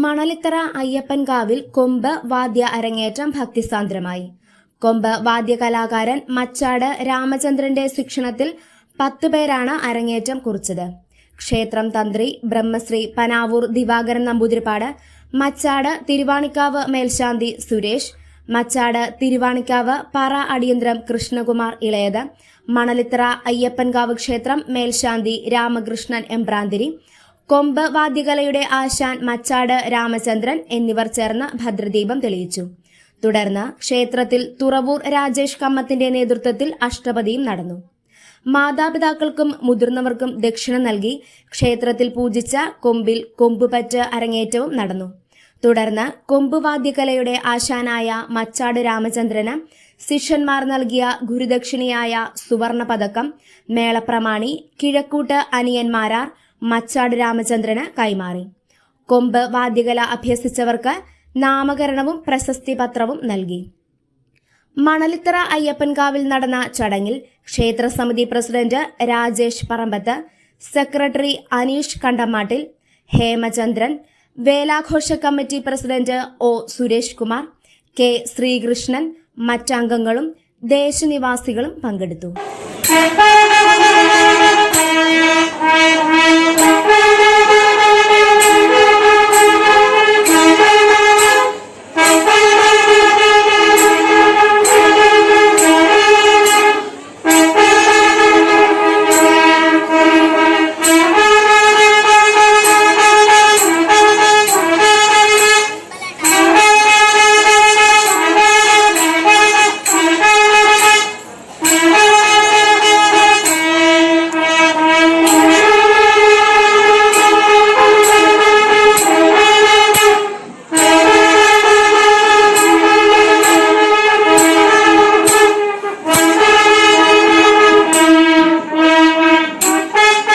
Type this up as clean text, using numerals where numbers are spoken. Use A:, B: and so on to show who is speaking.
A: മണലിത്തറ അയ്യപ്പൻകാവിൽ കൊമ്പ് വാദ്യ അരങ്ങേറ്റം ഭക്തിസാന്ദ്രമായി. കൊമ്പ് വാദ്യ കലാകാരൻ മച്ചാട് രാമചന്ദ്രന്റെ ശിക്ഷണത്തിൽ 10 പേരാണ് അരങ്ങേറ്റം കുറിച്ചത്. ക്ഷേത്രം തന്ത്രി ബ്രഹ്മശ്രീ പനാവൂർ ദിവാകരൻ നമ്പൂതിരിപ്പാട്, മച്ചാട് തിരുവാണിക്കാവ് മേൽശാന്തി സുരേഷ്, മച്ചാട് തിരുവാണിക്കാവ് പറ അടിയന്തരം കൃഷ്ണകുമാർ ഇളയത്, മണലിത്തറ അയ്യപ്പൻകാവ് ക്ഷേത്രം മേൽശാന്തി രാമകൃഷ്ണൻ എമ്പ്രാന്തിരി, കൊമ്പ് വാദ്യകലയുടെ ആശാൻ മച്ചാട് രാമചന്ദ്രൻ എന്നിവർ ചേർന്ന് ഭദ്രദീപം തെളിയിച്ചു. തുടർന്ന് ക്ഷേത്രത്തിൽ തുറവൂർ രാജേഷ് കമ്മത്തിന്റെ നേതൃത്വത്തിൽ അഷ്ടപതിയും നടന്നു. മാതാപിതാക്കൾക്കും മുതിർന്നവർക്കും ദക്ഷിണ നൽകി ക്ഷേത്രത്തിൽ പൂജിച്ച കൊമ്പിൽ കൊമ്പുപറ്റ് അരങ്ങേറ്റവും നടന്നു. തുടർന്ന് കൊമ്പുവാദ്യകലയുടെ ആശാനായ മച്ചാട് രാമചന്ദ്രന് ശിഷ്യന്മാർ നൽകിയ ഗുരുദക്ഷിണയായ സുവർണ പതക്കം മേളപ്രമാണി കിഴക്കൂട്ട് അനിയന്മാരാർ മച്ചാട് രാമചന്ദ്രന് കൈമാറി. കൊമ്പ് വാദ്യകല അഭ്യസിച്ചവർക്ക് നാമകരണവും പ്രശസ്തി പത്രവും നൽകി. മണലിത്തറ അയ്യപ്പൻകാവിൽ നടന്ന ചടങ്ങിൽ ക്ഷേത്രസമിതി പ്രസിഡന്റ് രാജേഷ് പറമ്പത്ത്, സെക്രട്ടറി അനീഷ് കണ്ടമാട്ടിൽ, ഹേമചന്ദ്രൻ, വേലാഘോഷ committee president O Suresh Kumar, K Sreekrishnan, മറ്റംഗങ്ങളും ദേശനിവാസികളും പങ്കെടുത്തു.